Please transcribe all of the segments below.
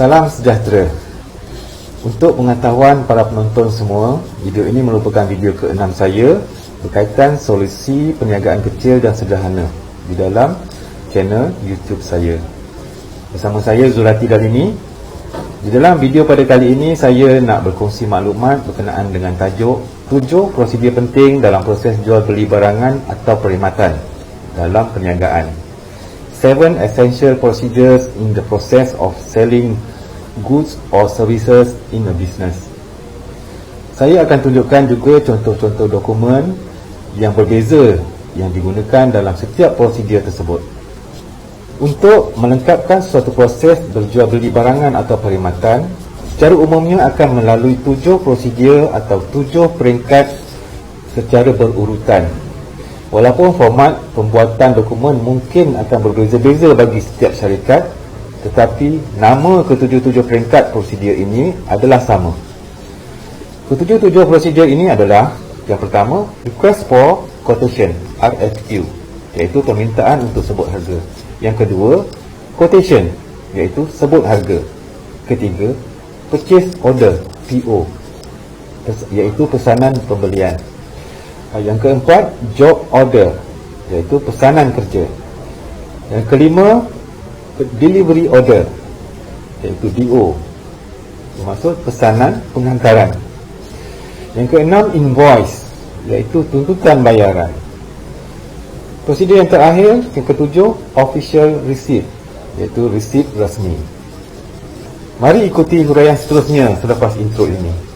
Salam sejahtera. Untuk pengetahuan para penonton semua, video ini merupakan video ke-6 saya berkaitan solusi perniagaan kecil dan sederhana di dalam channel YouTube saya. Bersama saya Zulati Dalini. Di dalam video pada kali ini saya nak berkongsi maklumat berkenaan dengan tajuk 7 prosedur penting dalam proses jual beli barangan atau perkhidmatan dalam perniagaan. 7 essential procedures in the process of selling goods or services in a business. Saya akan tunjukkan juga contoh-contoh dokumen yang berbeza yang digunakan dalam setiap prosedur tersebut. Untuk melengkapkan suatu proses berjual beli barangan atau perkhidmatan, secara umumnya akan melalui 7 prosedur atau 7 peringkat secara berurutan. Walaupun format pembuatan dokumen mungkin akan berbeza-beza bagi setiap syarikat, tetapi nama ketujuh-tujuh peringkat prosedur ini adalah sama. Ketujuh-tujuh prosedur ini adalah: yang pertama, Request for Quotation (RFQ), iaitu permintaan untuk sebut harga. Yang kedua, Quotation, iaitu sebut harga. Ketiga, Purchase Order (PO), iaitu pesanan pembelian. Yang keempat, Job Order, iaitu pesanan kerja. Yang kelima, Delivery Order, iaitu DO, maksud pesanan penghantaran. Yang keenam, Invoice, iaitu tuntutan bayaran. Prosedur yang terakhir, yang ketujuh, Official Receipt, iaitu resip rasmi. Mari ikuti huraian seterusnya selepas intro ini.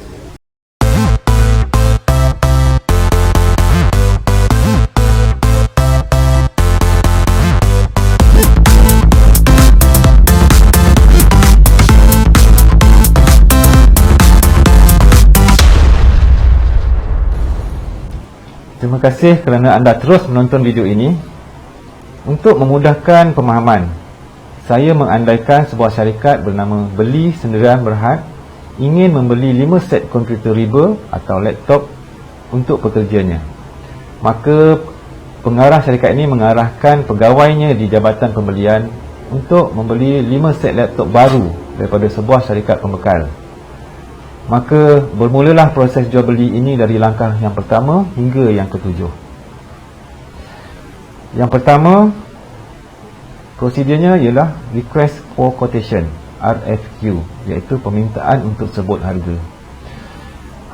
Terima kasih kerana anda terus menonton video ini. Untuk memudahkan pemahaman, saya mengandaikan sebuah syarikat bernama Beli Sendirian Berhad ingin membeli 5 set komputer riba atau laptop untuk pekerjanya. Maka pengarah syarikat ini mengarahkan pegawainya di Jabatan Pembelian untuk membeli 5 set laptop baru daripada sebuah syarikat pembekal. Maka bermulalah proses jual beli ini dari langkah yang pertama hingga yang ketujuh. Yang pertama, prosedurnya ialah Request for Quotation (RFQ), iaitu permintaan untuk sebut harga.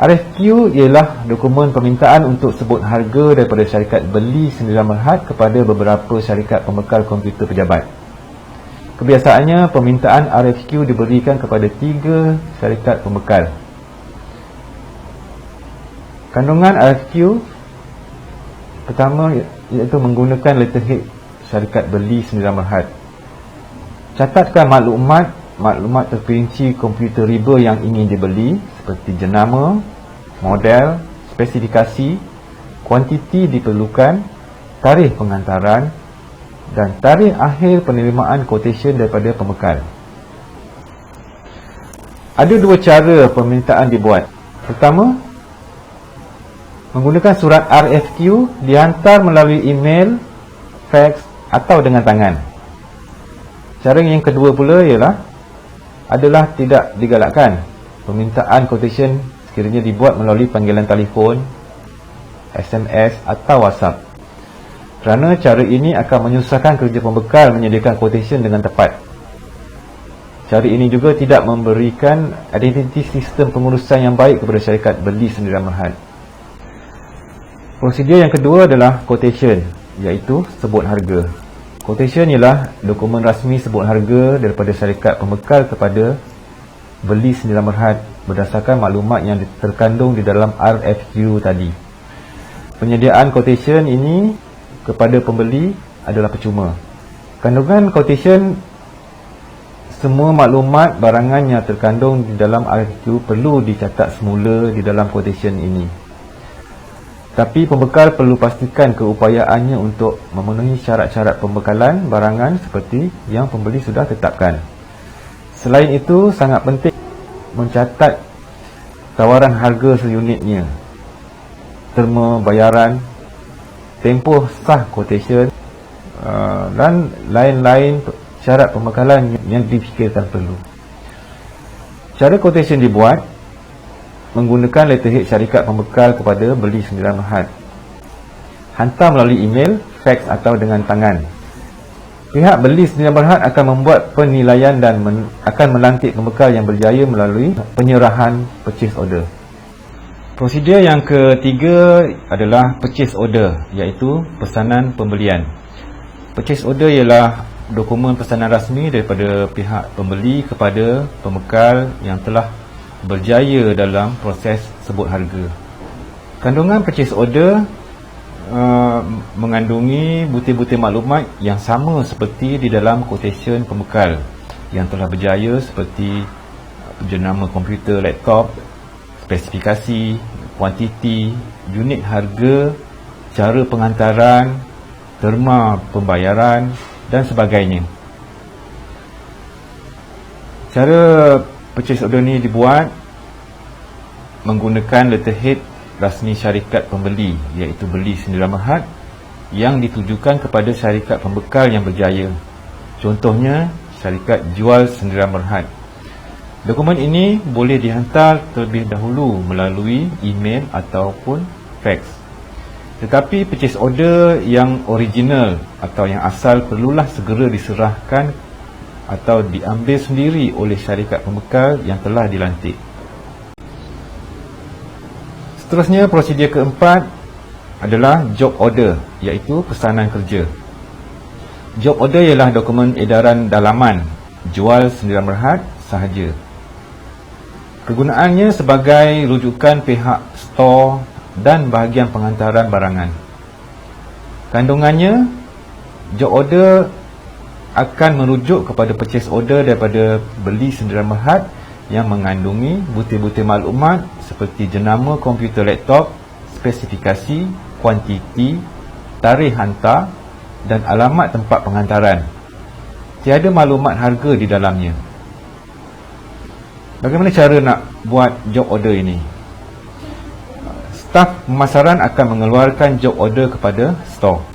RFQ ialah dokumen permintaan untuk sebut harga daripada syarikat Beli Sendirian Berhad kepada beberapa syarikat pembekal komputer pejabat. Kebiasaannya, permintaan RFQ diberikan kepada 3 syarikat pembekal. Kandungan RFQ pertama iaitu menggunakan letterhead syarikat Beli Sendirian Berhad. Catatkan maklumat terperinci komputer riba yang ingin dibeli seperti jenama, model, spesifikasi, kuantiti diperlukan, tarikh penghantaran dan tarikh akhir penerimaan quotation daripada pembekal. Ada 2 cara permintaan dibuat. Pertama, menggunakan surat RFQ dihantar melalui email, fax atau dengan tangan. Cara yang kedua pula adalah tidak digalakkan permintaan quotation sekiranya dibuat melalui panggilan telefon, SMS atau WhatsApp, kerana cara ini akan menyusahkan kerja pembekal menyediakan quotation dengan tepat. Cara ini juga tidak memberikan identiti sistem pengurusan yang baik kepada syarikat Beli Sendirian Berhad. Prosedur yang kedua adalah Quotation, iaitu sebut harga. Quotation ialah dokumen rasmi sebut harga daripada syarikat pembekal kepada Beli Sendirian Berhad berdasarkan maklumat yang terkandung di dalam RFQ tadi. Penyediaan quotation ini kepada pembeli adalah percuma. Kandungan quotation, semua maklumat barangan yang terkandung di dalam RFQ perlu dicatat semula di dalam quotation ini. Tapi pembekal perlu pastikan keupayaannya untuk memenuhi syarat-syarat pembekalan barangan seperti yang pembeli sudah tetapkan. Selain itu, sangat penting mencatat tawaran harga seunitnya, terma bayaran, tempoh sah quotation dan lain-lain syarat pembekalan yang difikirkan perlu. Cara quotation dibuat menggunakan letterhead syarikat pembekal kepada beli RM9. Hantar melalui email, fax atau dengan tangan. Pihak beli RM9 akan membuat penilaian dan akan melantik pembekal yang berjaya melalui penyerahan purchase order. Prosedur yang ketiga adalah purchase order, iaitu pesanan pembelian. Purchase order ialah dokumen pesanan rasmi daripada pihak pembeli kepada pembekal yang telah berjaya dalam proses sebut harga. Kandungan purchase order mengandungi butir-butir maklumat yang sama seperti di dalam quotation pembekal yang telah berjaya, seperti jenama komputer, laptop, spesifikasi, kuantiti, unit harga, cara pengantaran, terma pembayaran dan sebagainya. Cara purchase order ni dibuat menggunakan letterhead rasmi syarikat pembeli, iaitu beli RM9 yang ditujukan kepada syarikat pembekal yang berjaya. Contohnya syarikat jual RM9. Dokumen ini boleh dihantar terlebih dahulu melalui email ataupun fax. Tetapi purchase order yang original atau yang asal perlulah segera diserahkan atau diambil sendiri oleh syarikat pembekal yang telah dilantik. Seterusnya, prosedur keempat adalah job order, iaitu pesanan kerja. Job order ialah dokumen edaran dalaman jual RM9 sahaja. Kegunaannya sebagai rujukan pihak store dan bahagian pengantaran barangan. Kandungannya, job order akan merujuk kepada purchase order daripada beli RM9 yang mengandungi butir-butir maklumat seperti jenama komputer laptop, spesifikasi, kuantiti, tarikh hantar dan alamat tempat pengantaran. Tiada maklumat harga di dalamnya. Bagaimana cara nak buat job order ini? Staf pemasaran akan mengeluarkan job order kepada store.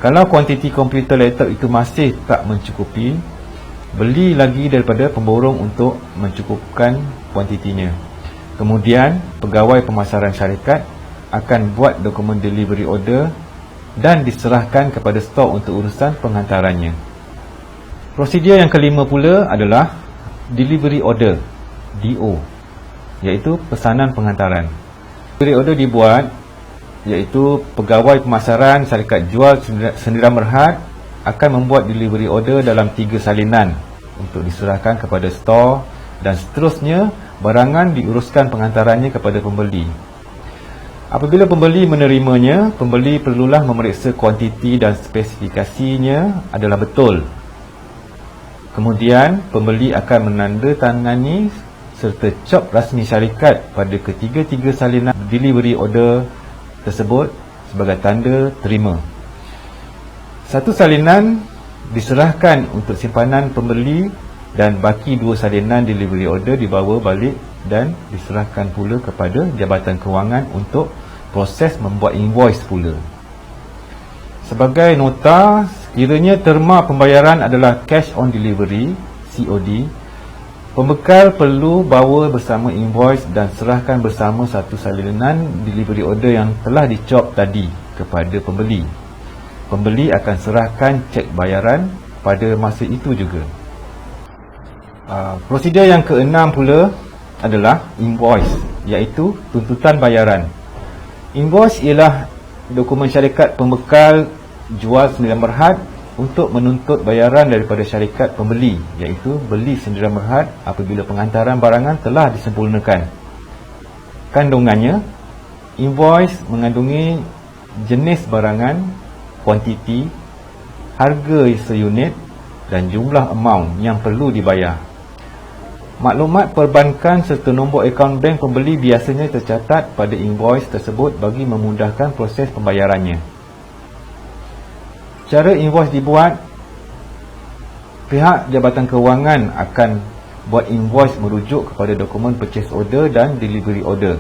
Kalau kuantiti komputer laptop itu masih tak mencukupi, beli lagi daripada pemborong untuk mencukupkan kuantitinya. Kemudian, pegawai pemasaran syarikat akan buat dokumen delivery order dan diserahkan kepada store untuk urusan penghantarannya. Prosedur yang kelima pula adalah delivery order, DO, iaitu pesanan penghantaran. Delivery order dibuat, iaitu pegawai pemasaran syarikat jual RM9 akan membuat delivery order dalam 3 salinan untuk diserahkan kepada store dan seterusnya barangan diuruskan pengantarannya kepada pembeli. Apabila pembeli menerimanya, pembeli perlulah memeriksa kuantiti dan spesifikasinya adalah betul. Kemudian, pembeli akan menandatangani serta cop rasmi syarikat pada ketiga-tiga salinan delivery order tersebut sebagai tanda terima. Satu salinan diserahkan untuk simpanan pembeli dan baki 2 salinan delivery order dibawa balik dan diserahkan pula kepada Jabatan Kewangan untuk proses membuat invoice pula. Sebagai nota, sekiranya terma pembayaran adalah cash on delivery, COD, pembekal perlu bawa bersama invoice dan serahkan bersama satu salinan delivery order yang telah dicop tadi kepada pembeli. Pembeli akan serahkan cek bayaran pada masa itu juga. Prosedur yang keenam pula adalah invoice, iaitu tuntutan bayaran. Invoice ialah dokumen syarikat pembekal jual RM9 untuk menuntut bayaran daripada syarikat pembeli, iaitu beli RM9 apabila pengantaran barangan telah disempurnakan. Kandungannya, invoice mengandungi jenis barangan, kuantiti, harga seunit dan jumlah amount yang perlu dibayar. Maklumat perbankan serta nombor akaun bank pembeli biasanya tercatat pada invoice tersebut bagi memudahkan proses pembayarannya. Cara invoice dibuat, pihak Jabatan Kewangan akan buat invoice merujuk kepada dokumen purchase order dan delivery order.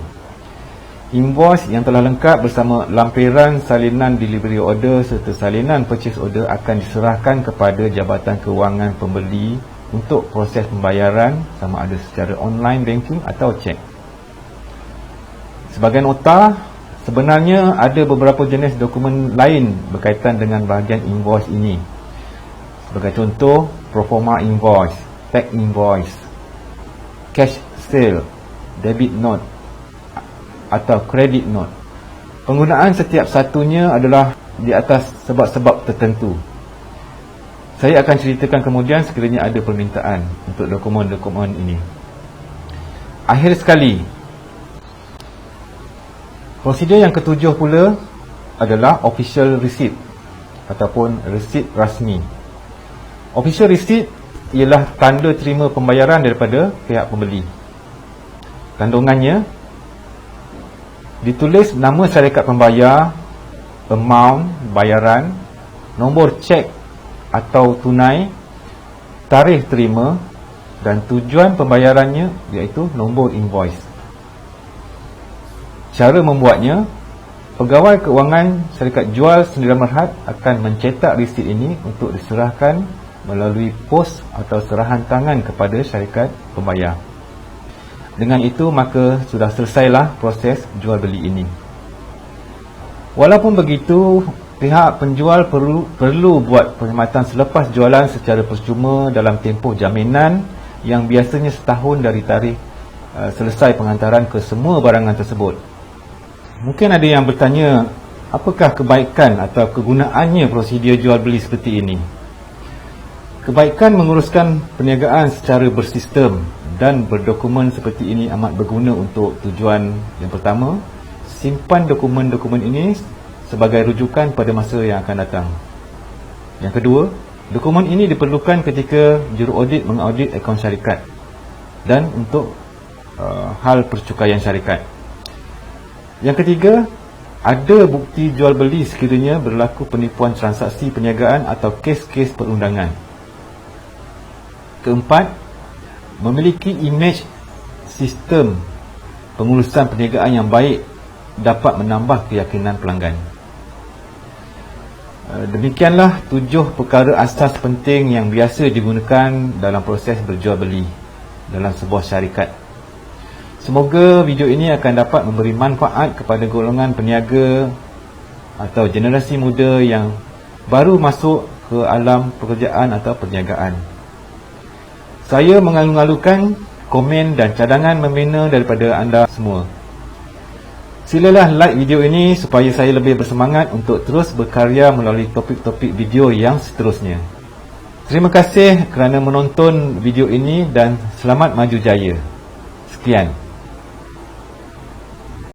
Invoice yang telah lengkap bersama lampiran salinan delivery order serta salinan purchase order akan diserahkan kepada Jabatan Kewangan pembeli untuk proses pembayaran, sama ada secara online banking atau cek. Sebagai nota, sebenarnya ada beberapa jenis dokumen lain berkaitan dengan bahagian invoice ini. Sebagai contoh, proforma invoice, tax invoice, cash sale, debit note atau credit note. Penggunaan setiap satunya adalah di atas sebab-sebab tertentu. Saya akan ceritakan kemudian sekiranya ada permintaan untuk dokumen-dokumen ini. Akhir sekali, prosedur yang ketujuh pula adalah official receipt ataupun resit rasmi. Official receipt ialah tanda terima pembayaran daripada pihak pembeli. Kandungannya ditulis nama syarikat pembayar, amount bayaran, nombor cek atau tunai, tarikh terima dan tujuan pembayarannya, iaitu nombor invoice. Cara membuatnya, pegawai keuangan syarikat jual sendirian merhad akan mencetak resit ini untuk diserahkan melalui pos atau serahan tangan kepada syarikat pembayar. Dengan itu maka sudah selesailah proses jual beli ini. Walaupun begitu, pihak penjual perlu buat perkhidmatan selepas jualan secara percuma dalam tempoh jaminan yang biasanya setahun dari tarikh selesai penghantaran ke semua barangan tersebut. Mungkin ada yang bertanya, apakah kebaikan atau kegunaannya prosedur jual beli seperti ini? Kebaikan menguruskan perniagaan secara bersistem dan berdokumen seperti ini amat berguna untuk tujuan yang pertama, simpan dokumen-dokumen ini sebagai rujukan pada masa yang akan datang. Yang kedua, dokumen ini diperlukan ketika juru audit mengaudit akaun syarikat dan untuk hal percukaian syarikat. Yang ketiga, ada bukti jual beli sekiranya berlaku penipuan transaksi perniagaan atau kes-kes perundangan. Keempat, memiliki imej sistem pengurusan perniagaan yang baik dapat menambah keyakinan pelanggan. Demikianlah 7 perkara asas penting yang biasa digunakan dalam proses berjual beli dalam sebuah syarikat. Semoga video ini akan dapat memberi manfaat kepada golongan peniaga atau generasi muda yang baru masuk ke alam pekerjaan atau perniagaan. Saya mengalu-alukan komen dan cadangan membina daripada anda semua. Silalah like video ini supaya saya lebih bersemangat untuk terus berkarya melalui topik-topik video yang seterusnya. Terima kasih kerana menonton video ini dan selamat maju jaya. Sekian.